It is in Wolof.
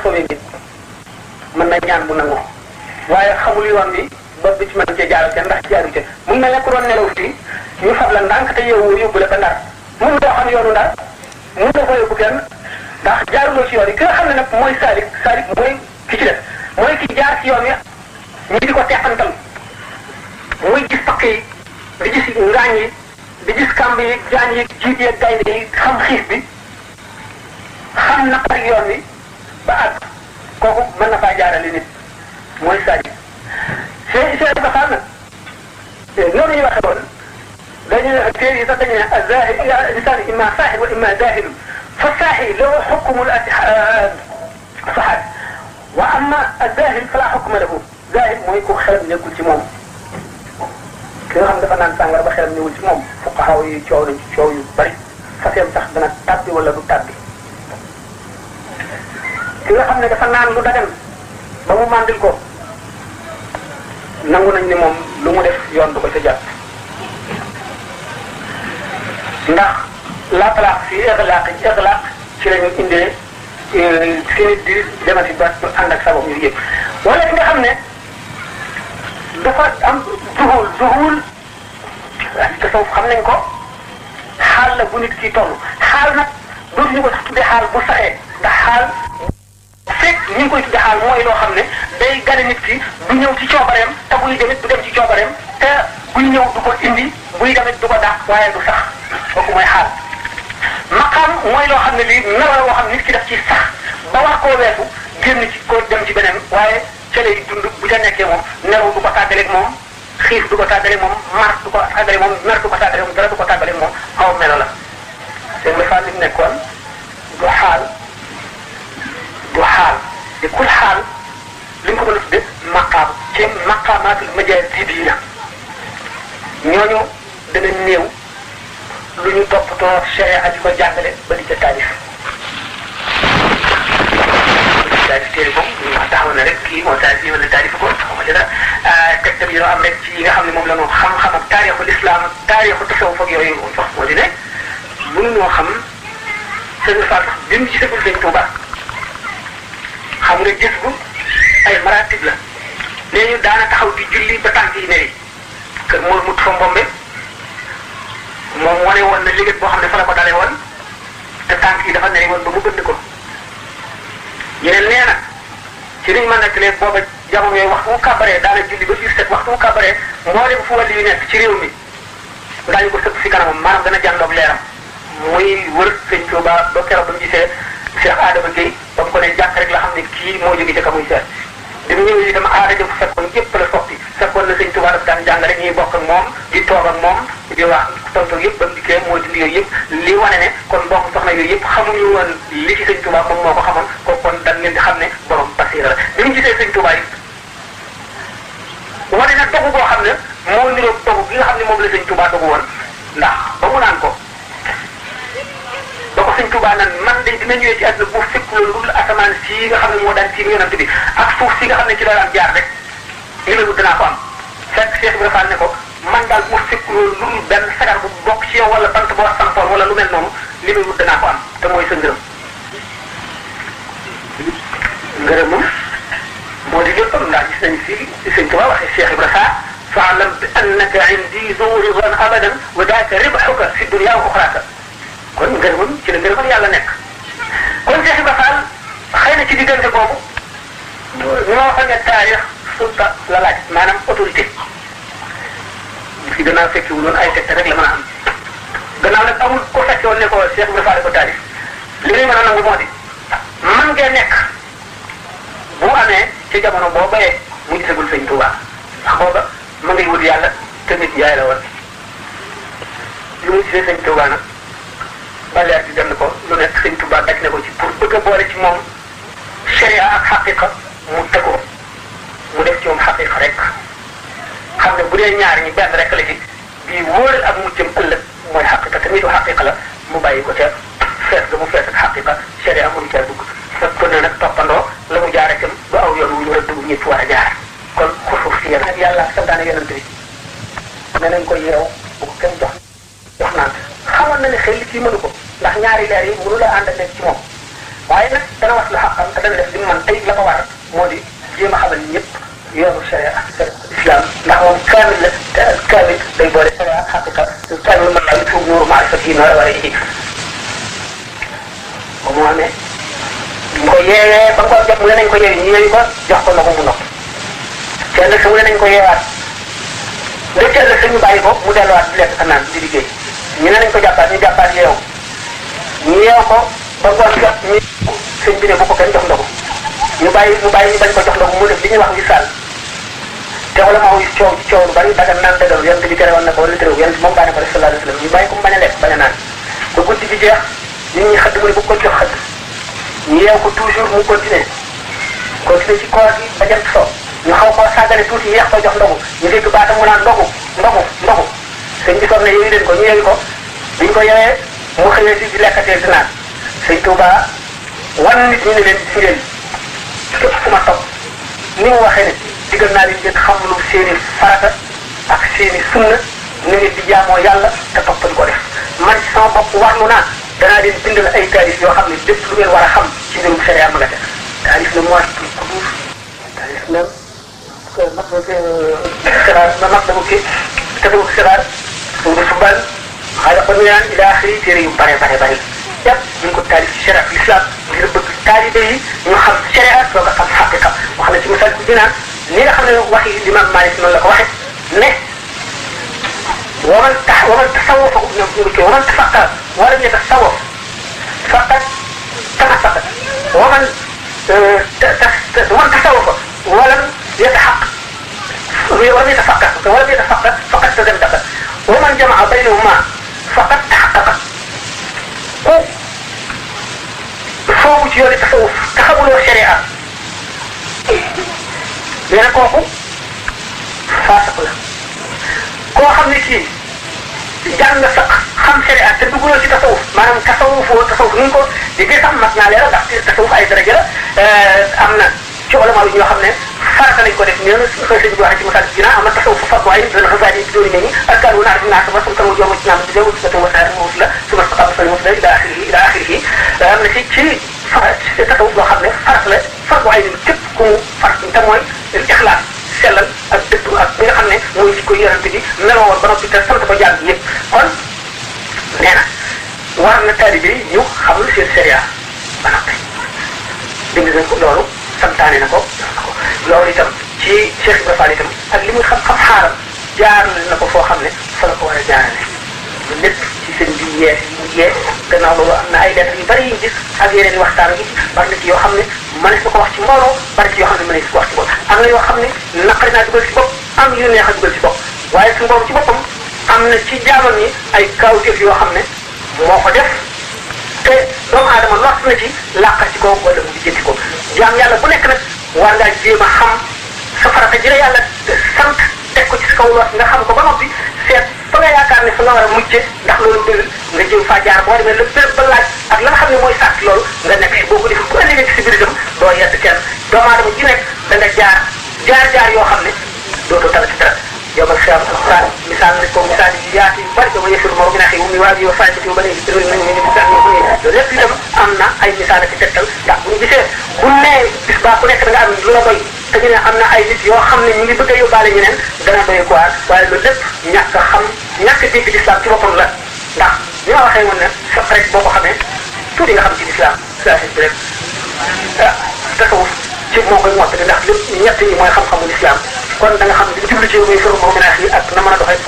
sauvé nit mën na ñaan bu nangu waaye xamul yoon bi ba bi ci mën cee jaaral kenn ndax jaaru ca mun na nekk doon nelaw fii ñu fab la ndànk te yow yóbbu la ba ndar mun doo xam yoonu ndar mun na ko yóbbu kenn ndax jaaruloo ci yoon yi ki nga xam ne nag mooy saalik mooy ki ci def mooy ki jaar ci yoon yi ñu di ko teqantal muy gis pakk yi di gis ngaañ yi di gis kàmb yi jaan yi jiit yi gaynde yi xam xiif bi xam naqari yoon wi ba àgg kooku mën na faa jaarale nit mooy saalik c'est ba xam na noonu ñuy waxe woon dañu téere yi sax dañu ne azahir insaan imma saaxir wa imma zahir fa saaxir lahu xukmul saxaat wa amma azahir fala xukma lahu zahir mooy ku xelam nekkul ci moom ki nga xam dafa naan sàngara ba xelam newul ci moom fuqahaa yi coow nañ ci coow yu bari faseem sax dana tàbbi wala du tàbbi ki nga xam ne dafa naan lu dagan ba mu màndil ko nangu nañ ni moom lu mu def yoon du ko ca jàpp ndax la talaq fi iglaq ci la ñu indee fi nit di demati ba ànd ak sabab yu yëpp wala ki nga xam ne dafa am zuhul te foofu xam nañ ko xaal la bu nit ki toll xaal nag dootuñu ko sax tuddee xaal bu saxee ndax xaal fekk ñu ngi koy tuddee xaal mooy loo xam ne day gane nit ki du ñëw ci coobareem te buy demit du dem ci coobareem te buy ñëw du ko indi buy demit du ko dàq waaye du sax kooku mooy xaal maqaam mooy loo xam ne lii melo woo xam nit ki daf ci sax ba wax koo weesu génn ci ko dem ci beneen waaye ca lay dund bu ca nekkee moom nelaw du ko tàggaleeg moom xiif du ko tàggaleeg moom mar du ko tàggaleeg moom mer du ko tàggaleeg moom dara du ko tàggaleeg moom aw melo la seen la li mu nekkoon du xaal te kul xaal li nga ko mën a tudde maqaam ci maqaamaatul majaazibiyya ñooñu dana néew lu ñu toppatoo sharia di ko jàngale ba di ca taalif téere boobu ñu taxaw na rek kii moo taalif wala taalif ko xaw ma ci dara tegtal yi am rek ci yi nga xam ne moom la ñu xam-xam ak taarixul islam ak taarixu tasawuf ak yooyu wax moo di ne mënuñoo xam sëñ Fall bi mu gisagul sëñ Tuuba xam nga gis bu ay maratib la nee ñu daana taxaw di julli ba tànk yi neri kër moo mut fa mbombe moom wane woon na liggéey boo xam ne fa la ko dalee woon te tànk yi dafa neri woon ba mu bënd ko yeneen nee na ci liñ mën nekk léegi booba jamono yooyu waxtu mu kàbbaree daana julli ba biir set waxtu mu kàbbaree moo dem fu wàlli yu nekk ci réew mi daañu ko sëpp fi kanamam maanaam dana jàndoog leeram muy wër sëñ Tuuba ba keroog ba mu gisee Cheikh Adama Gueye ba mu ko ne jàkk rek la xam ne kii moo jóge ca ka muy seet bi mu ñëwee itam aada jëm fekkoon yëpp la soppi fekkoon na sëñ Tuuba daf daan jàngale ñuy bokk ak moom di toog ak moom di wax tontu yëpp ba mu dikkee moo dindi yooyu yëpp li wane ne kon mbokk soxna yooyu yëpp xamuñu woon li ci sëñ Tuuba moom moo ko xamoon ko kon dan ngeen di xam ne borom basiira la bi mu gisee sëñ Tuuba yi wane na dogu boo xam ne moo niroog dogu gi nga xam ne moom la sëñ Tuuba dogu woon ndax ba mu naan ko ba ko sëñ Tuuba naan man de dina ñëwee ci àdduna bu fekk loolu dul asamaan si nga xam ne moo daan tiim yonent bi ak suuf si nga xam ne ci la daan jaar rek li may wut danaa ko am fekk Cheikh Ibrahima Fall ne ko man daal bu fekk loolu dul benn sagar bu bokk ci yow wala bant boo sampoon wala lu mel noonu li may wut danaa ko am te mooy sa ngërëm ngërëm moom moo di léppam ndax gis nañu fii si sëñ Tuuba waxee Cheikh Ibrahima fa'lam bi annaka indi zu ridan abadan wa daaka ribhuka fi dunya wa uxraaka kon ngërëmam ci la ngërëmal yàlla nekk kon Cheikh Ibrahima Fall xëy na ci diggante boobu ñoo xam ne taarix sulta la laaj maanaam autorité fi gannaaw fekki wu noonu ay tegte rek la mën a am gannaaw nag amul ko fekke woon ne ko Cheikh Ibrahima Fall ko taarix li ñuy mën a nangu moo di man ngeen nekk bu amee ci jamono boo bayee mu gisagul sëñ Tuuba ndax booba ma ngay wut yàlla te nit yaay la woon li mu gisee sëñ Tuuba nag ba leer di dem ko lu nekk sëñ Tuuba daj na ko ci pour bëgg a boole ci moom sharia ak xaqiqa mu tëggoo mu def ci moom xaqiqa rek xam ne bu dee ñaar ñi benn rek la ci bii wóoral ak muccam ëllëg mooy xaqiqa te nitu xaqiqa la mu bàyyi ko ca fees ga mu fees ak xaqiqa sharia mënu caa dugg fekk ko ne nag toppandoo la mu jaar itam ba aw yoon wu ñu war a dugg ñëpp war a jaar kon xusuuf si yéen ak yàlla ak santaane yonent bi ne nañ ko yeew bu ko kenn jox naan xamoon na ne xel li kii mënu ko ndax ñaari leer yi mënu la ànd ak nekk ci moom waaye nag dana wax lu xaqam te dana def li mu mën tey la ko war moo di jéem a xamal ñëpp yoonu sharia ak islam ndax moom kaamil la te kaamil day boole sharia ak xaqiqa kaamil mën naa yutub nuuru maarifati noora war a yi moom moo amee ñu ko yeewee ba ngoon jot mu ne nañ ko yeewi ñu yeewi ko jox ko ndox mu nopp kenn sa mu ne nañ ko yeewaat nga teel la ñu bàyyi ko mu delluwaat di lekk ka naan di liggéey ñu ne nañ ko jàppaat ñu jàppaat yeew ñu yeew ko ba ngoon jot ñu sëñ bi ne bu ko kenn jox ndogu ñu bàyyi ñu bañ ko jox ndogu mu def li ñuy wax wisaal te wala maa wuyu coow ci coow lu bari daga naan dëggal yent bi tere woon na ko wala tere yent moom baa ne ko def sallallahu alayhi wa sallam ñu bàyyi ko mu bañ a lekk bañ a naan ba guddi gi jeex nit ñi xëdd mu ne bu ko jox xëdd ñu yeew ko toujours mu continuer ci koor gi ba jant so ñu xaw koo sàggane tuuti yeex ko jox ndogu ñu dégg baatam mu naan ndogu sëñ bi soog ne yeewi leen ko ñu yeewi ko biñ ko yeewee mu xëyee si di lekkatee di naan sëñ Tuuba wan nit ñi ne leen si ngeen képp ku ma topp ni mu waxee ne digal naa leen ngeen xam lu seeni farata ak seeni sunna ni ngeen di jaamoo yàlla te topp di ko def man ci sama bopp warlu naa danaa leen bindal ay taalif yoo xam ne lépp lu ngeen war a xam ci mbirum sharia ma nga def taalif na mooy kuduus taalif na mag kii tëddu xibaar nga subal xaaral ko ñu naan ila axiri téere yu bare yëpp ñu ngi ko taalif ci sharia l'islam ngir bëgg taalibe yi ñu xam sharia soo ko xam xaqiqa wax na ci misal bi dinaan ni nga xam ne waxi Imam Malik noonu la ko waxe ne waman tasawwafa waman tafaqqaha walam yatasawwaf faqad tanaffaq waman tasawwafa walam yatafaqqah faqad tazandaqa waman jama'a baynahuma faqad tahaqqaqa ku soobu ci yooni tasawuf te xamuloo sharia nee na kooku faasiq la koo xam ne kii jàng nga sax xam sharia te dugguloo ci tasawuf maanaam tasawuf ni ñu ko déggee sax mat naa leeral ndax tasawuf ay daraja la am na ci ulama yi ñoo xam ne farata lañ ko def nee na xëy sëñ bi waxee ci masal dina am na tasawuf fardu ayn dana xasaani bi dooni nañi arkaan wu naar bi naata ba sum tan jooma ci naam bi dewu ci wa saar mawt la suma saqam sal mawt la ila axirihi am na ci tasawuf boo xam ne farata la fardu ayn képp ku mu farat te mooy ixlaas sellal ak dëddu ak bi nga xam ne mooy ci koy yorante bi meloo woon ba noppi te sant ko jàng yëpp kon nee na war na taalibe yi ñu xam lu seen sharia ba noppi bind nañ ko loolu santaane na ko loolu itam ci Cheikh Ibrahima Fall itam ak li muy xam-xam xaaram jaarale na ko foo xam ne fa la ko war a jaarale lu lépp ci seen bi yees yi mu yees gannaaw loolu am na ay lettres yu bari yu gis ak yeneen i waxtaan yi bari na ci yoo xam ne mënees na ko wax ci mbooloo bari ci yoo xam ne mënees ko wax ci bopp am na yoo xam ne naqari naa dugal ci bopp am yu neex a dugal ci bopp waaye suñu boobu ci boppam am na ci jaamam yi ay kawteef yoo xam ne moo ko def te doomu aadama lot na ci làqati ko wala mu jënti ko jaam yàlla bu nekk nag war ngaa jéem a xam sa farata ji la yàlla sant teg ko ci sa kaw lot nga xam ko ba noppi seet fa nga yaakaar ne fa nga war a mujje ndax loolu bëgg nga jéem faa jaar boo demee la béréb ba laaj ak la nga xam ne mooy sàtt loolu nga nekk si boo ko defee bu ëllëgee ci si biir itam doo yedd kenn doomu aadama ji nekk da nga jaar yoo xam ne dootoo talati dara yomal xiyam alquran misaal ne ko misaal yi yaatu yu bari dama yëfir moro mi na xëy wu muy waa ji wa fay ci ba léegi loolu lépp itam am na ay misaal ak tegtal ndax bu ñu gisee bu nee bis baa ku nekk da nga am lu la doy te ñu ne am na ay nit yoo xam ne ñu ngi bëgg a yóbbaale ñeneen dana doy quoi waaye loolu lépp ñàkk a xam ñàkk a dégg l'islam ci boppam la ndax ni ma waxee woon ne fekk rek boo ko xamee tuuti nga xam ci l'islam saa si rek tasawuf ci moo koy mottali ndax lépp ñett yi mooy xam-xamu l'islam kon da nga xam ne li jublu ci muy fëru moo yi ak na mën a doxee